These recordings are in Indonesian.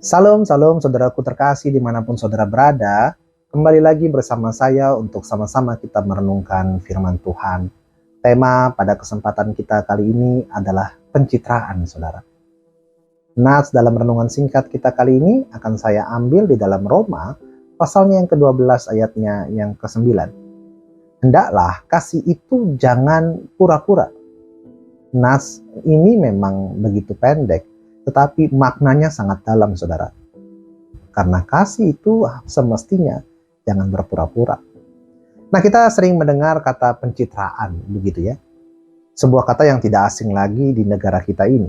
Salam, salam saudaraku terkasih dimanapun saudara berada. Kembali lagi bersama saya untuk sama-sama kita merenungkan firman Tuhan. Tema pada kesempatan kita kali ini adalah pencitraan, saudara. Nats dalam renungan singkat kita kali ini akan saya ambil di dalam Roma, pasalnya yang ke-12 ayatnya yang ke-9. Hendaklah kasih itu jangan pura-pura. Nats ini memang begitu pendek, tetapi maknanya sangat dalam, saudara. Karena kasih itu semestinya jangan berpura-pura. Nah, kita sering mendengar kata pencitraan, begitu ya. Sebuah kata yang tidak asing lagi di negara kita ini,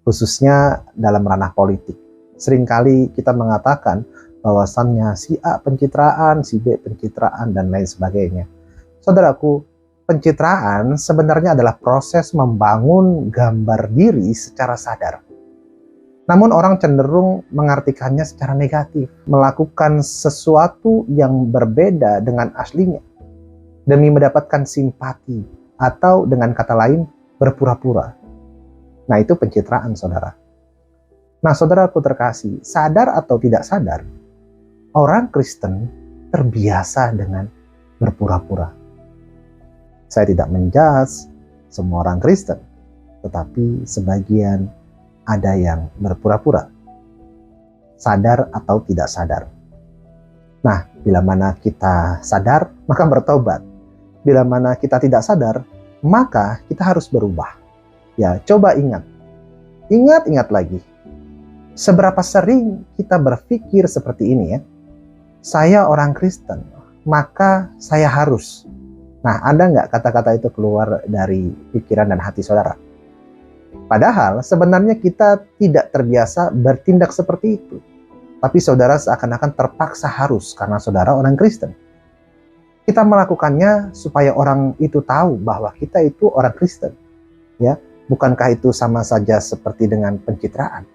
khususnya dalam ranah politik. Seringkali kita mengatakan bahwasannya si A pencitraan, si B pencitraan, dan lain sebagainya. Saudaraku, pencitraan sebenarnya adalah proses membangun gambar diri secara sadar. Namun orang cenderung mengartikannya secara negatif, melakukan sesuatu yang berbeda dengan aslinya demi mendapatkan simpati, atau dengan kata lain berpura-pura. Nah, itu pencitraan, saudara. Nah, saudaraku terkasih, sadar atau tidak sadar, orang Kristen terbiasa dengan berpura-pura. Saya tidak menjudge semua orang Kristen, tetapi sebagian ada yang berpura-pura, sadar atau tidak sadar. Nah, bila mana kita sadar, maka bertobat. Bila mana kita tidak sadar, maka kita harus berubah. Ya, coba ingat lagi. Seberapa sering kita berpikir seperti ini ya? Saya orang Kristen, maka saya harus. Nah, ada nggak kata-kata itu keluar dari pikiran dan hati saudara? Padahal sebenarnya kita tidak terbiasa bertindak seperti itu. Tapi saudara seakan-akan terpaksa harus karena saudara orang Kristen. Kita melakukannya supaya orang itu tahu bahwa kita itu orang Kristen. Ya, bukankah itu sama saja seperti dengan pencitraan?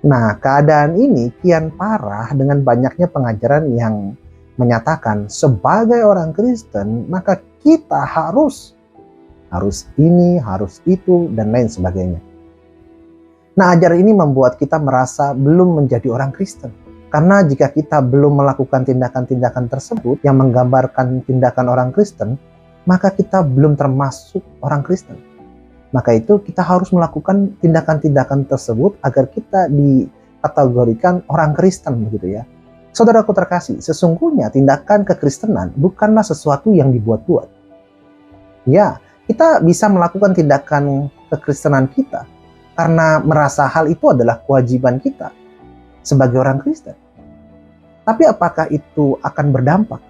Nah, keadaan ini kian parah dengan banyaknya pengajaran yang menyatakan sebagai orang Kristen maka kita harus ini, harus itu, dan lain sebagainya. Nah, ajaran ini membuat kita merasa belum menjadi orang Kristen. Karena jika kita belum melakukan tindakan-tindakan tersebut yang menggambarkan tindakan orang Kristen, maka kita belum termasuk orang Kristen. Maka itu kita harus melakukan tindakan-tindakan tersebut agar kita dikategorikan orang Kristen, begitu ya. Saudaraku terkasih, sesungguhnya tindakan kekristenan bukanlah sesuatu yang dibuat-buat. Ya, kita bisa melakukan tindakan kekristenan kita karena merasa hal itu adalah kewajiban kita sebagai orang Kristen. Tapi apakah itu akan berdampak?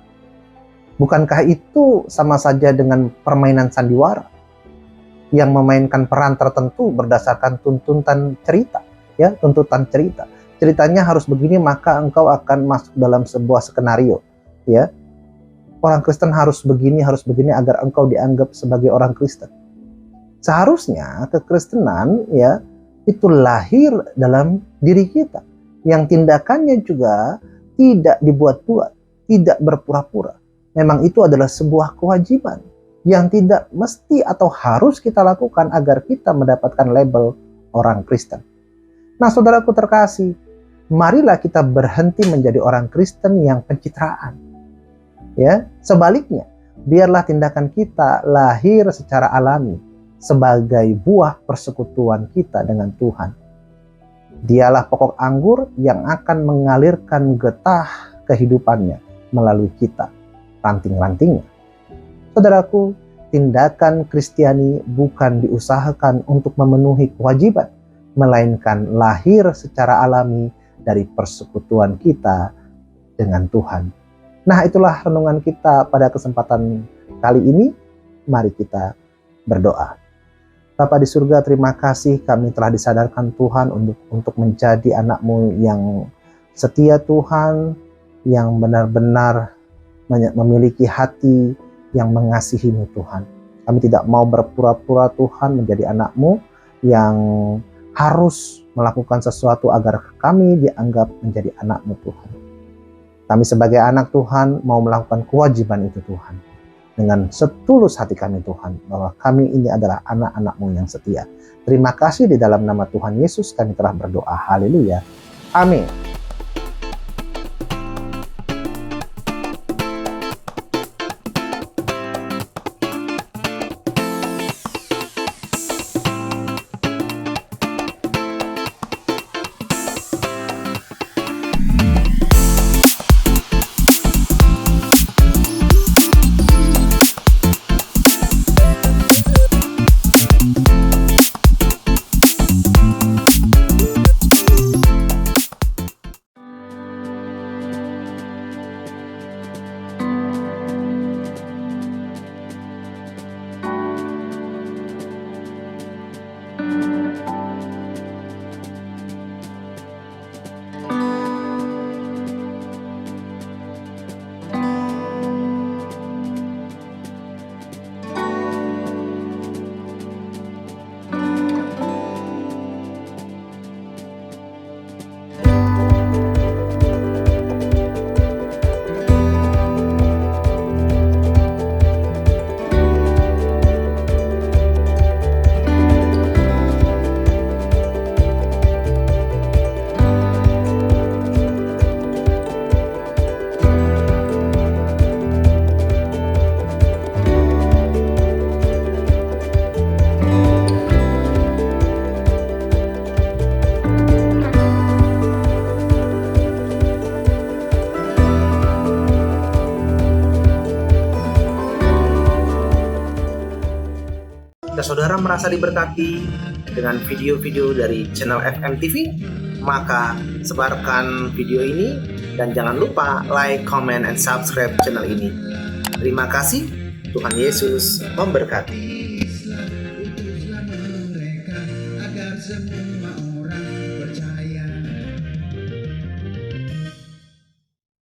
Bukankah itu sama saja dengan permainan sandiwara yang memainkan peran tertentu berdasarkan tuntutan cerita, ya, tuntutan cerita. Ceritanya harus begini maka engkau akan masuk dalam sebuah skenario, ya. Orang Kristen harus begini agar engkau dianggap sebagai orang Kristen. Seharusnya kekristenan ya itu lahir dalam diri kita, yang tindakannya juga tidak dibuat-buat, tidak berpura-pura. Memang itu adalah sebuah kewajiban yang tidak mesti atau harus kita lakukan agar kita mendapatkan label orang Kristen. Nah, saudaraku terkasih, marilah kita berhenti menjadi orang Kristen yang pencitraan. Ya, sebaliknya, biarlah tindakan kita lahir secara alami sebagai buah persekutuan kita dengan Tuhan. Dialah pokok anggur yang akan mengalirkan getah kehidupannya melalui kita, ranting-rantingnya. Saudaraku, tindakan Kristiani bukan diusahakan untuk memenuhi kewajiban, melainkan lahir secara alami dari persekutuan kita dengan Tuhan. Nah, itulah renungan kita pada kesempatan kali ini. Mari kita berdoa. Bapa di surga, terima kasih kami telah disadarkan Tuhan untuk menjadi anak-Mu yang setia Tuhan, yang benar-benar memiliki hati yang mengasihi-Mu Tuhan. Kami tidak mau berpura-pura Tuhan menjadi anak-Mu yang harus melakukan sesuatu agar kami dianggap menjadi anak-Mu Tuhan. Kami sebagai anak Tuhan mau melakukan kewajiban itu Tuhan. dengan setulus hati kami Tuhan, bahwa kami ini adalah anak-anak-Mu yang setia. Terima kasih, di dalam nama Tuhan Yesus kami telah berdoa. Haleluya. Amin. Jika saudara merasa diberkati dengan video-video dari channel FM TV, maka sebarkan video ini dan jangan lupa like, comment, and subscribe channel ini. Terima kasih, Tuhan Yesus memberkati.